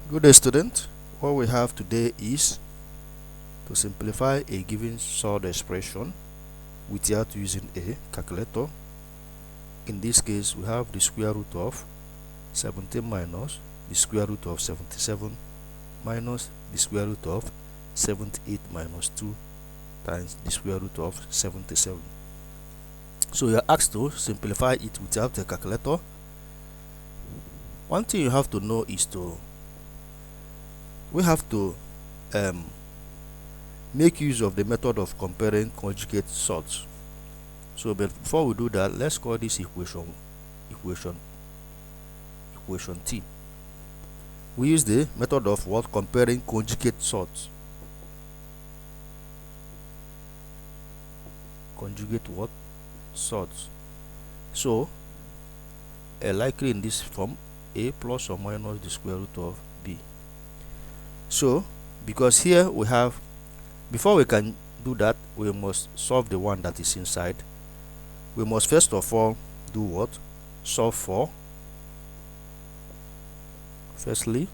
Good day, student. What we have today is to simplify a given solid expression without using a calculator. In this case, we have the square root of 17 minus the square root of 77 minus the square root of 78 minus 2 times the square root of 77. So you are asked to simplify it without a calculator. One thing you have to know is we have to make use of the method of comparing conjugate sorts. So before we do that, let's call this equation T. We use the method of what? Comparing conjugate sorts. Conjugate what? Sorts. So likely in this form, a plus or minus the square root of b. So because here we have, before we can do that, we must solve the one that is inside. We must first of all do what? Solve for. Firstly,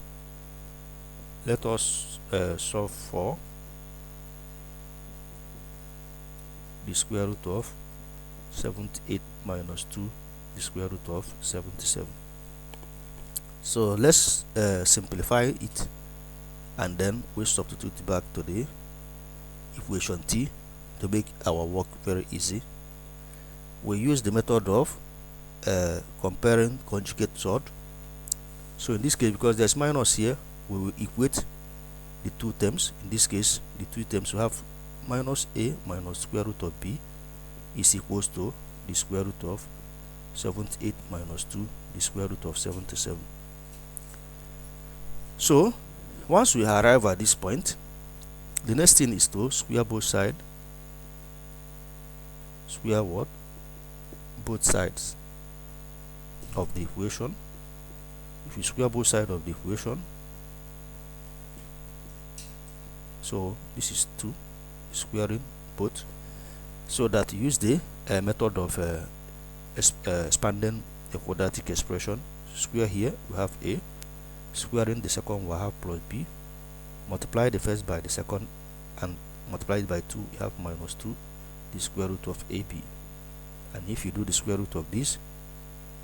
let us solve for the square root of 78 minus 2, the square root of 77. So let's simplify it, and then we substitute back to the equation T to make our work very easy. We use the method of comparing conjugate sort. So in this case, because there's minus here, we will equate the two terms. In this case, the two terms, we have minus a minus square root of b is equals to the square root of 78 minus 2, the square root of 77. So once we arrive at this point, the next thing is to square both sides. Square what? Both sides of the equation. If you square both sides of the equation, so this is 2, squaring both, so that you use the method of expanding a quadratic expression. Square here, we have a, squaring the second, we have plus b, multiply the first by the second and multiply it by 2, you have minus 2, the square root of ab. And if you do the square root of this,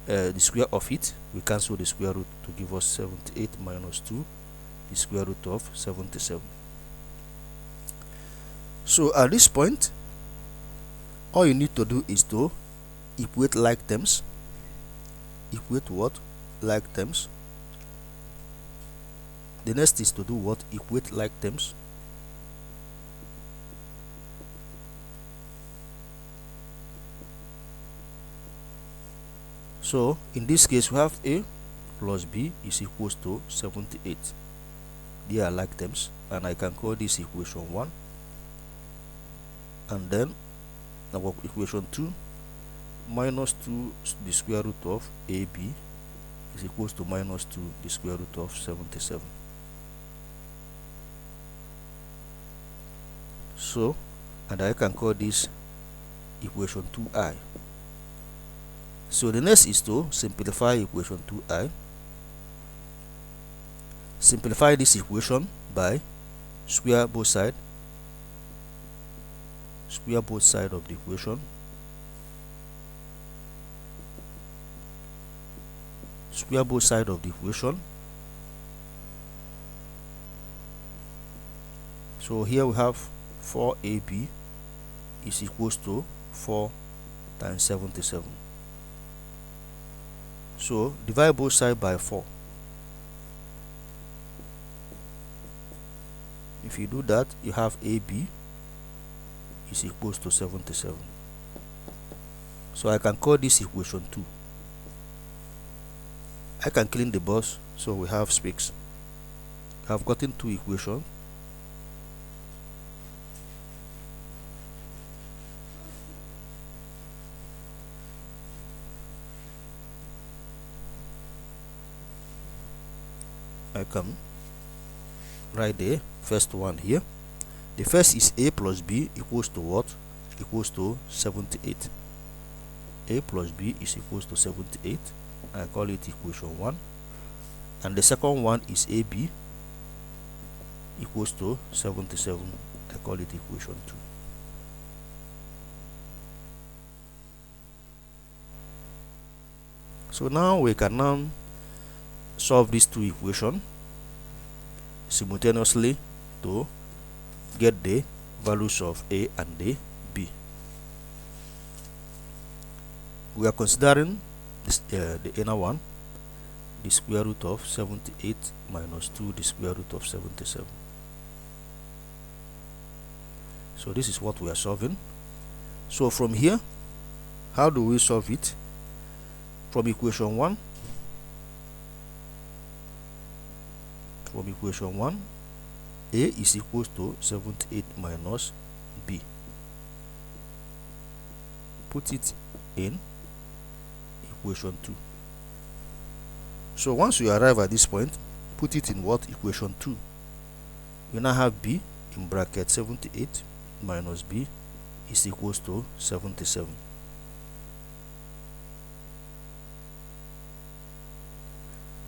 the square of it, we cancel the square root to give us 78 minus 2, the square root of 77. So at this point, all you need to do is to equate like terms. Equate what? Like terms. The next is to do what? Equate like terms. So in this case, we have a plus b is equals to 78. They are like terms, and I can call this equation 1. And then our equation 2, minus 2 the square root of ab is equals to minus 2 the square root of 77. So, and I can call this equation 2i. So the next is to simplify equation 2i. Simplify this equation by square both sides. Square both sides of the equation. Square both sides of the equation. So here we have 4ab is equals to 4 times 77. So divide both sides by 4. If you do that, you have ab is equals to 77. So I can call this equation 2. I can clean the box, so we have space. I've gotten 2 equations. I can write the first one here. The first is a plus b equals to what? Equals to 78. A plus b is equals to 78. I call it equation 1. And the second one is ab equals to 77. I call it equation 2. So now we can now solve these two equations simultaneously to get the values of A and the B. We are considering this, the inner one, the square root of 78 minus 2, the square root of 77. So this is what we are solving. So from here, how do we solve it? From equation 1, A is equals to 78 minus B. Put it in equation 2. So once you arrive at this point, put it in what? Equation 2. You now have B in bracket 78 minus B is equals to 77.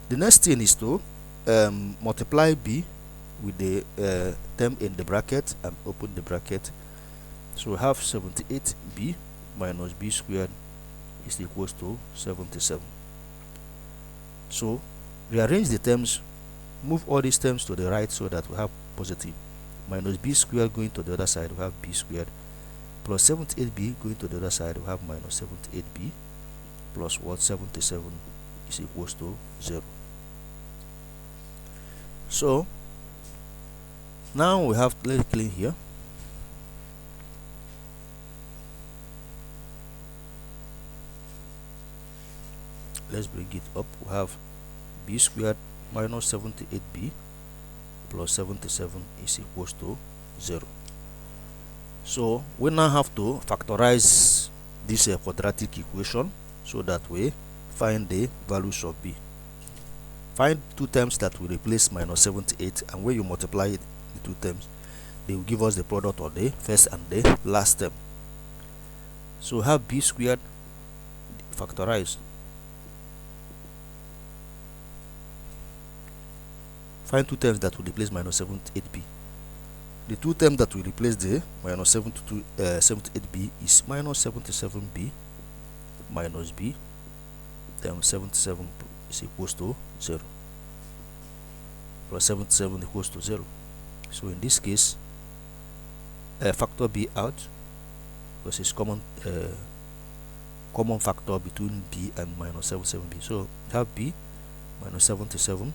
The next thing is to multiply B with the term in the bracket and open the bracket. So we have 78B minus B squared is equals to 77. So rearrange the terms, move all these terms to the right so that we have positive. Minus B squared going to the other side, we have B squared, plus 78B going to the other side, we have minus 78B, plus what? 77 is equals to 0. So now we have, let's clean here. Let's bring it up. We have B squared minus 78B plus 77 is equals to 0. So we now have to factorize this quadratic equation so that we find the values of B. Find two terms that will replace minus 78, and when you multiply it, the two terms, they will give us the product of the first and the last term. So we have B squared factorized. Find two terms that will replace minus 78B. The two terms that will replace the minus 78B is minus 77B minus B, then 77 is equals to 0, plus 77 equals to 0. So in this case, factor B out because it's common factor between B and minus 77B. So have B minus 77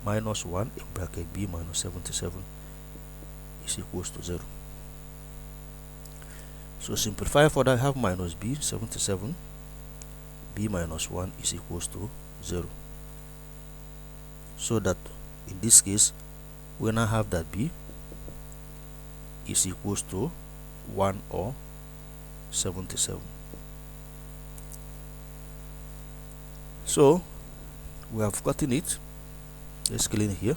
minus 1 in bracket B minus 77 is equals to 0. So simplify for that, have minus B 77, B minus 1 is equals to 0. So that in this case, we now have that B is equals to 1 or 77. So we have gotten it. Let's clean here.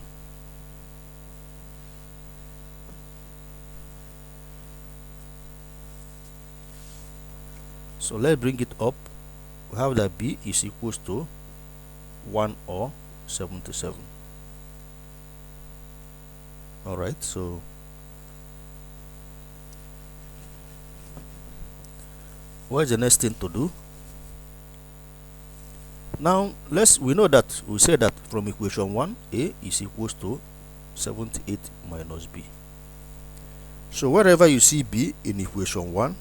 So let's bring it up. We have that B is equals to 1 or 77. Alright, so what is the next thing to do? Now we know that we say that from equation 1, A is equals to 78 minus B. So wherever you see B in equation 1,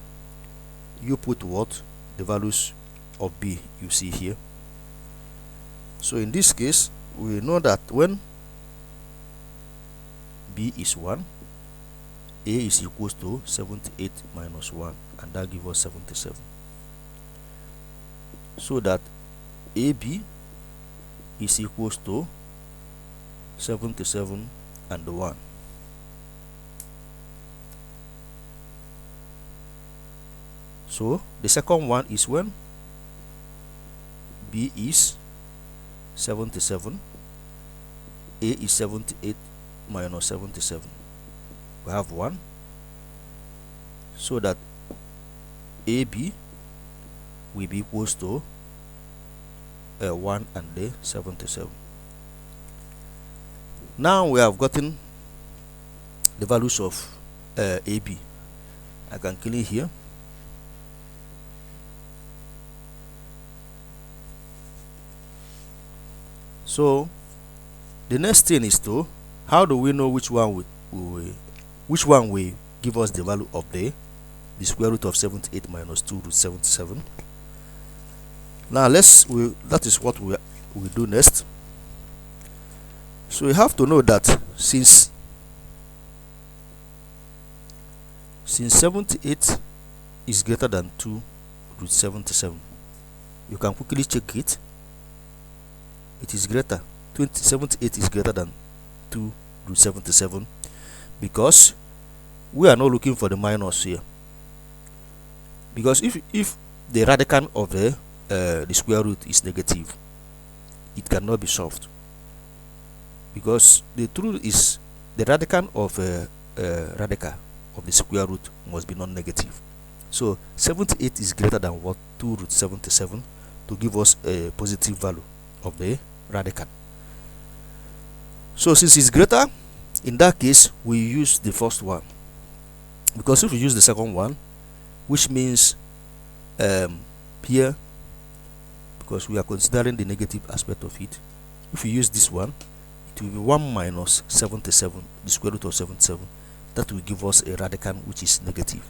you put what? The values of B you see here. So in this case, we know that when B is 1, A is equals to 78 minus 1, and that gives us 77. So that AB is equals to 77 and 1. So the second one is when B is 77, A is 78 minus 77. We have 1. So that AB will be equals to 1 and the 77. Now we have gotten the values of AB. I can clean here. So the next thing is to, how do we know which one will give us the value of the square root of 78 minus 2 root 77. Now that is what we do next. So we have to know that since 78 is greater than 2 root 77, you can quickly check it. It is greater. 78 is greater than 2 root 77 because we are not looking for the minus here. Because if the radical of the square root is negative, it cannot be solved. Because the truth is the radical of the square root must be non-negative. So 78 is greater than what? 2 root 77 to give us a positive value of the radical. So since it's greater, in that case we use the first one. Because if we use the second one, which means here, because we are considering the negative aspect of it, if we use this one, it will be 1 minus 77, the square root of 77. That will give us a radical which is negative.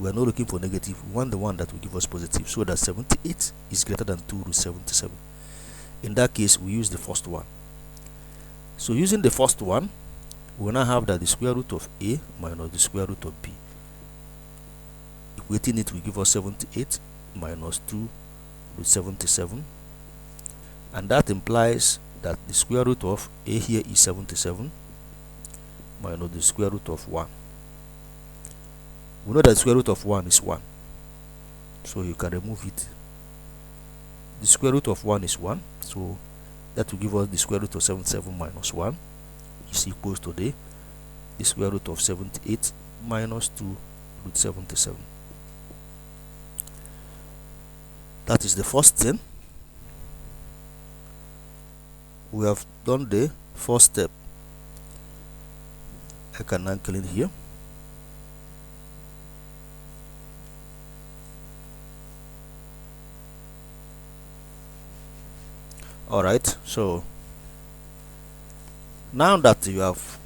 We are not looking for negative, we want the one that will give us positive, so that 78 is greater than 2 root 77. In that case, we use the first one. So using the first one, we will now have that the square root of A minus the square root of B. Equating it will give us 78 minus 2 root 77. And that implies that the square root of A here is 77 minus the square root of 1. We know that the square root of 1 is 1. So you can remove it. The square root of 1 is 1. So that will give us the square root of 77 minus 1 is equals to the square root of 78 minus 2 root 77. That is the first thing. We have done the first step. I can now clean here. Alright, so now that you have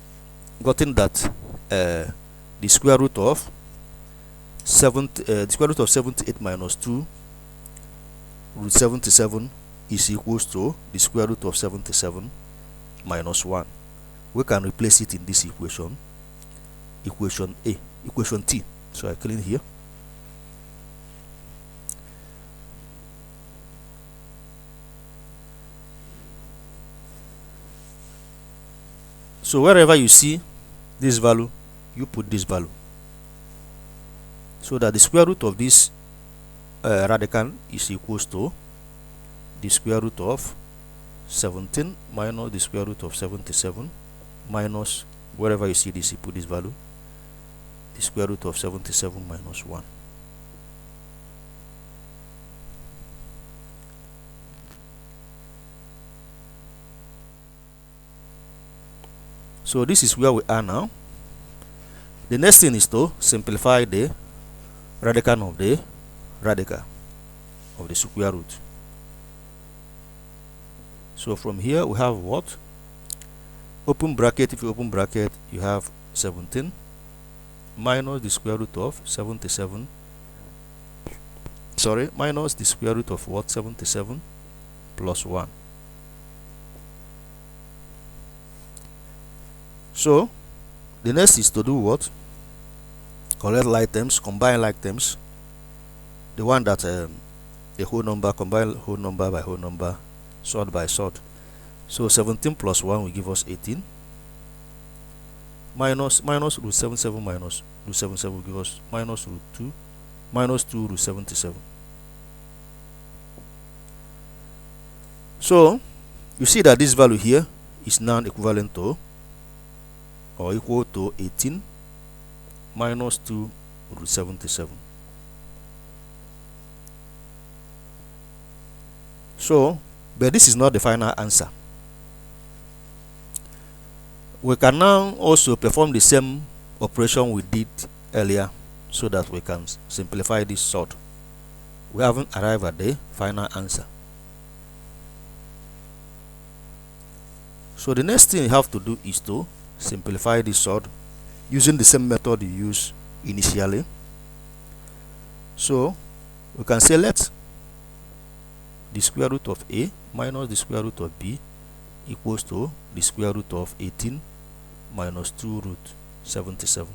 gotten that the square root of 78 minus 2 root 77 is equals to the square root of 77 minus 1, we can replace it in this equation T. So I clean here. So wherever you see this value, you put this value, so that the square root of this radical is equals to the square root of 17 minus the square root of 77 minus, wherever you see this, you put this value, the square root of 77 minus 1. So this is where we are now. The next thing is to simplify the radical of the square root. So from here we have what? Open bracket. If you open bracket, you have 17 minus the square root of 77. Minus the square root of what? 77 plus 1. So the next is to do what? Collect like terms, combine like terms. The one that the whole number, combine whole number by whole number, sort by sort. So 17 plus 1 will give us 18. Minus root 77 minus root 77 will give us minus root 2 minus 2 root 77. So you see that this value here is now equivalent to or equal to 18 minus 2 root 77. So, but this is not the final answer. We can now also perform the same operation we did earlier so that we can simplify this sort. We haven't arrived at the final answer. So the next thing you have to do is to simplify this sort using the same method you used initially. So we can say let the square root of a minus the square root of b equals to the square root of 18 minus 2 root 77.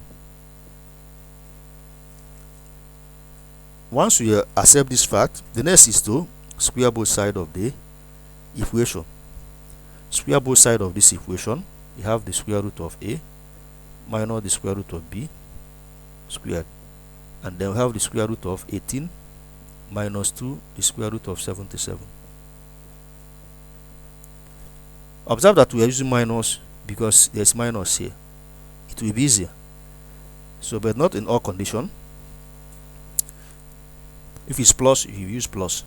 Once we accept this fact, the next is to square both sides of the equation. Square both sides of this equation. You have the square root of a minus the square root of b squared, and then we have the square root of 18 minus 2 the square root of 77. Observe that we are using minus because there's minus here. It will be easier. So, but not in all conditions. If it's plus, you use plus.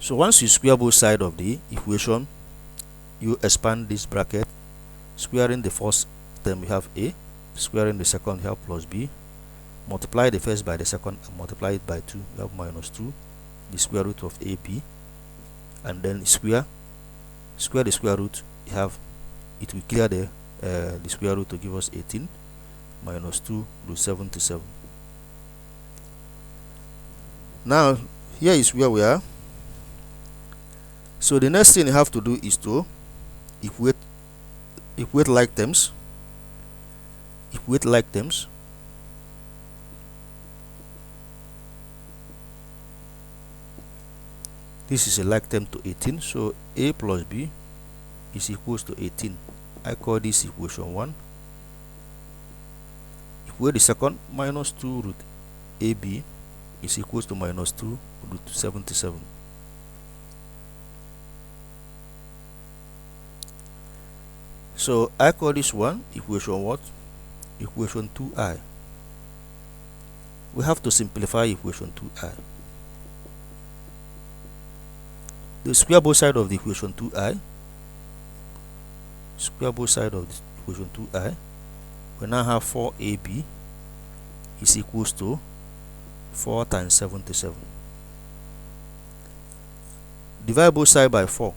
So once you square both sides of the equation, you expand this bracket. Squaring the first term, you have a. Squaring the second, you have plus b. Multiply the first by the second and multiply it by 2, you have minus 2 the square root of ab, and then square the square root, you have, it will clear the square root to give us 18 minus 2 root 77. Now here is where we are. So the next thing you have to do is to equate like terms. Equate like terms. This is a like term to 18, so a plus b is equals to 18. I call this equation 1. Equate the second, minus 2 root ab is equals to minus 2 root 77. So I call this one equation what? Equation 2i. We have to simplify equation 2i. The square both side of the equation 2i. Square both side of the equation 2i. We now have 4ab is equals to 4 times 77. Divide both sides by 4.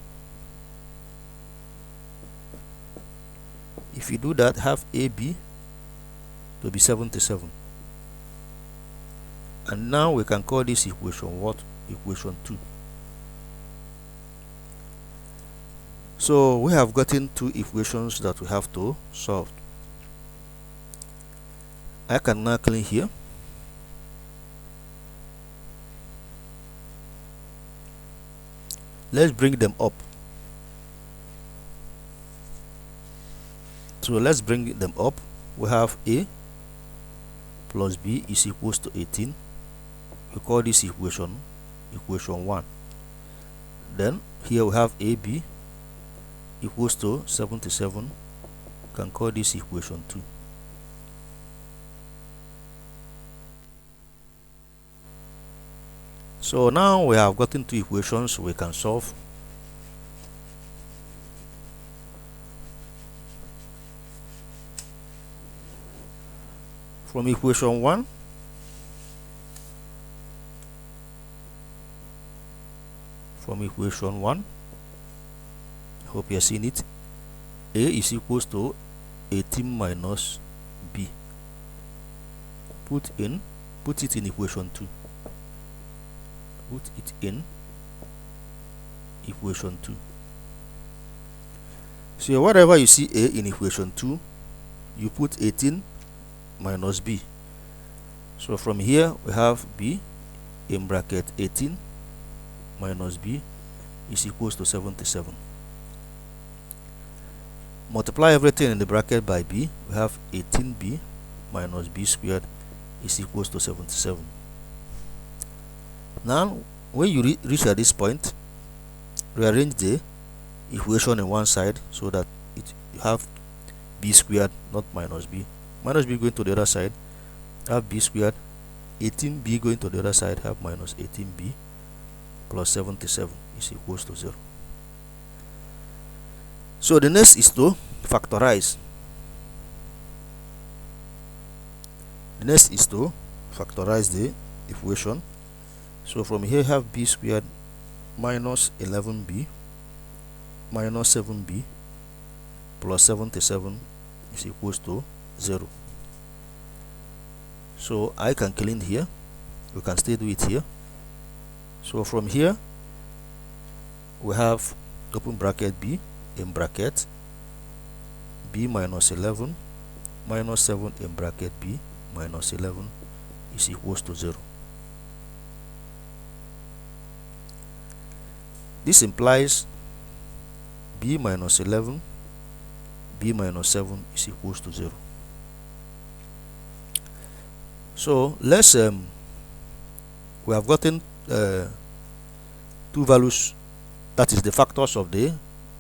If you do that, have AB to be 77. And now we can call this equation what? Equation 2. So we have gotten two equations that we have to solve. I can now clean here. Let's bring them up. So let's bring them up. We have a plus b is equals to 18. We call this equation 1. Then here we have ab equals to 77. We can call this equation 2. So now we have gotten two equations we can solve. From equation 1, hope you are seeing it. A is equals to 18 minus b. Put it in equation 2. Put it in equation 2. So whatever you see a in equation 2, you put 18 minus b. So from here we have b in bracket 18 minus b is equals to 77. Multiply everything in the bracket by b. We have 18b minus b squared is equals to 77. Now when you reach at this point, rearrange the equation in one side so that you have b squared, not minus b. Minus b going to the other side, have b squared. 18b going to the other side, have minus 18b plus 77 is equals to 0. So the next is to factorize. The next is to factorize the equation. So from here you have b squared minus 11b minus 7b plus 77 is equals to 0. So I can clean here, we can still do it here. So from here we have open bracket b in bracket b minus 11 minus 7 in bracket b minus 11 is equals to 0. This implies b minus 11 b minus 7 is equals to 0. So let's we have gotten two values, that is the factors of the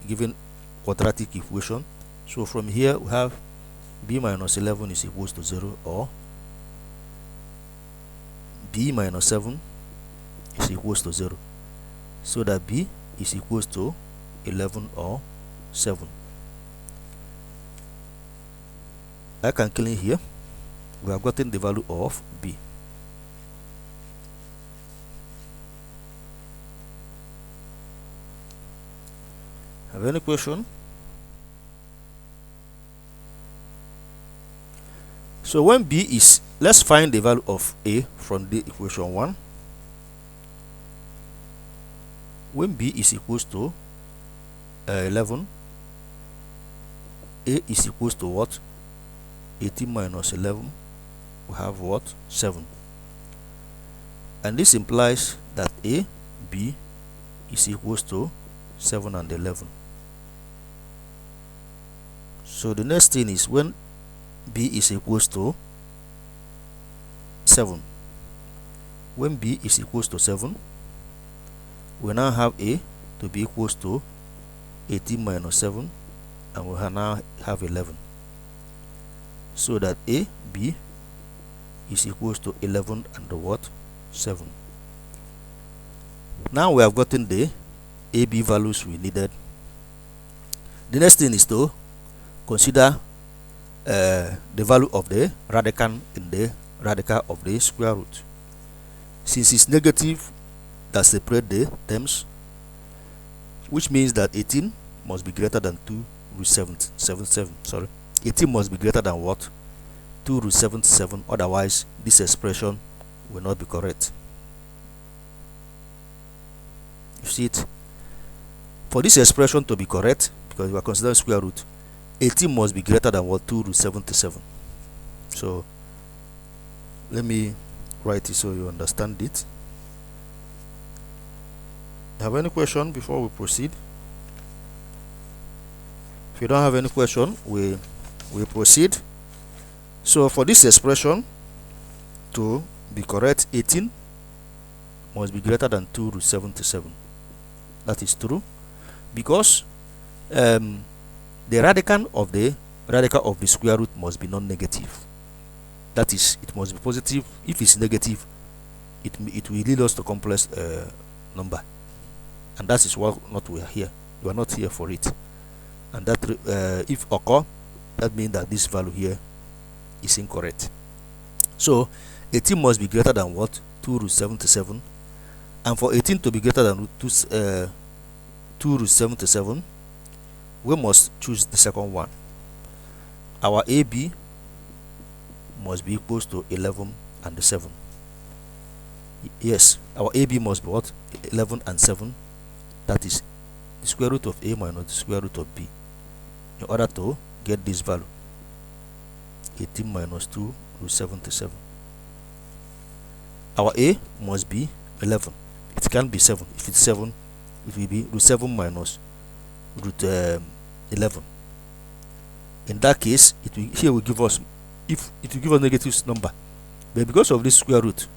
given quadratic equation. So from here we have b minus 11 is equals to 0, or b minus 7 is equals to 0, so that b is equals to 11 or 7. I can clean here, we have gotten the value of b. Have any question? So when b is, let's find the value of a from the equation 1. When b is equals to 11, a is equals to what? 18 minus 11, we have what? 7. And this implies that a, b is equals to 7 and 11. So the next thing is when b is equals to 7. When b is equals to 7, we now have a to be equals to 18 minus 7, and we now have 11. So that a, b is equals to 11 and the what? 7. Now we have gotten the a, b values we needed. The next thing is to consider the value of the radicand in the radical of the square root. Since it's negative, that separate the terms, which means that 18 must be greater than 2 root 77. Sorry, 18 must be greater than what? 2 root 77. Otherwise, this expression will not be correct. You see it? For this expression to be correct, because we are considering square root, 18 must be greater than what? 2 root 77. So let me write it so you understand it. Have any question before we proceed? If you don't have any question, we proceed. So for this expression to be correct, 18 must be greater than 2 root 77. That is true, because the radical of the square root must be non-negative. That is, it must be positive. If it's negative, it will lead us to complex number, and that is what not we are here. We are not here for it. And that if occur, that means that this value here is incorrect. So 18 must be greater than what? 2 root 77. And for 18 to be greater than 2 root 77, we must choose the second one. Our AB must be equals to 11 and 7. Yes, our AB must be what? 11 and 7. That is the square root of A minus the square root of B, in order to get this value, 18 minus 2 root 77. Our A must be 11. It can be 7. If it's 7, it will be root 7 minus root 11. In that case, it will here will give us, if it will give us negative number, but because of this square root,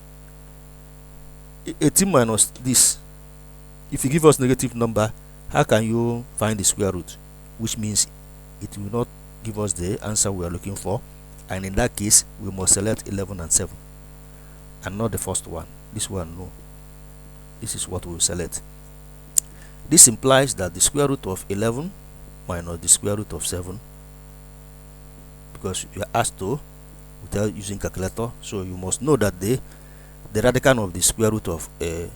18 minus this, if you give us negative number, how can you find the square root? Which means it will not give us the answer we are looking for, and in that case we must select 11 and 7 and not the first one. This one, no, this is what we will select. This implies that the square root of 11 minus the square root of 7, because you are asked to without using calculator. So you must know that the radicand of the square root of the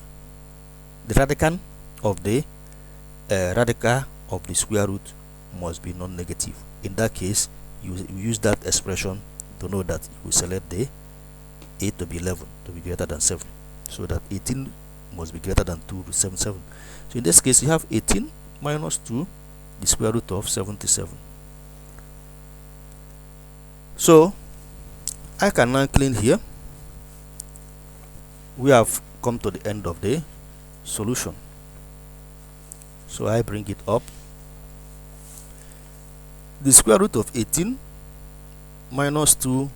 radicand of the radical of the square root must be non-negative. In that case, you use that expression to know that you will select the a to be 11 to be greater than 7, so that 18 must be greater than 2 to 77. So in this case, you have 18 minus 2, the square root of 77. So I can now clean here. We have come to the end of the solution. So I bring it up. The square root of 18 minus 2,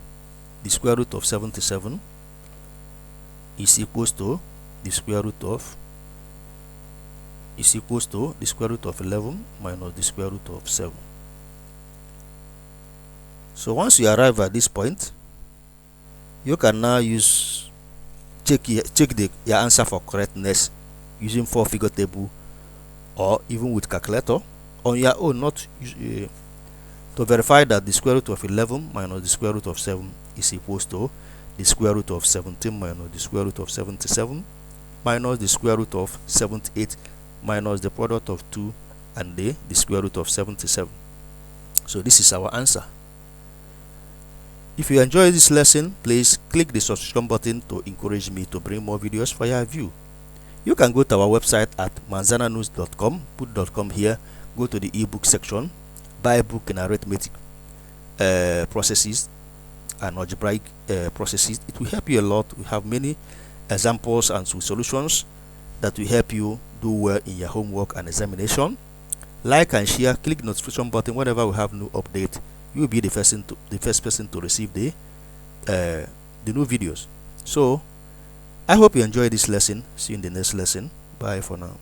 the square root of 77, is equals to the square root of 11 minus the square root of 7. So once you arrive at this point, you can now check your answer for correctness using 4-figure table or even with calculator on your own, not to verify that the square root of 11 minus the square root of 7 is equals to the square root of 17 minus the square root of 77 minus the square root of 78 minus the product of 2 and the square root of 77. So this is our answer. If you enjoy this lesson, please click the subscription button to encourage me to bring more videos for your view. You can go to our website at manzananews.com, put .com here, go to the ebook section, buy a book in arithmetic processes and algebraic processes. It will help you a lot. We have many examples and solutions that will help you do well in your homework and examination. Like and share, click the notification button whenever we have new update. You will be the first person to receive the new videos. So I hope you enjoyed this lesson. See you in the next lesson. Bye for now.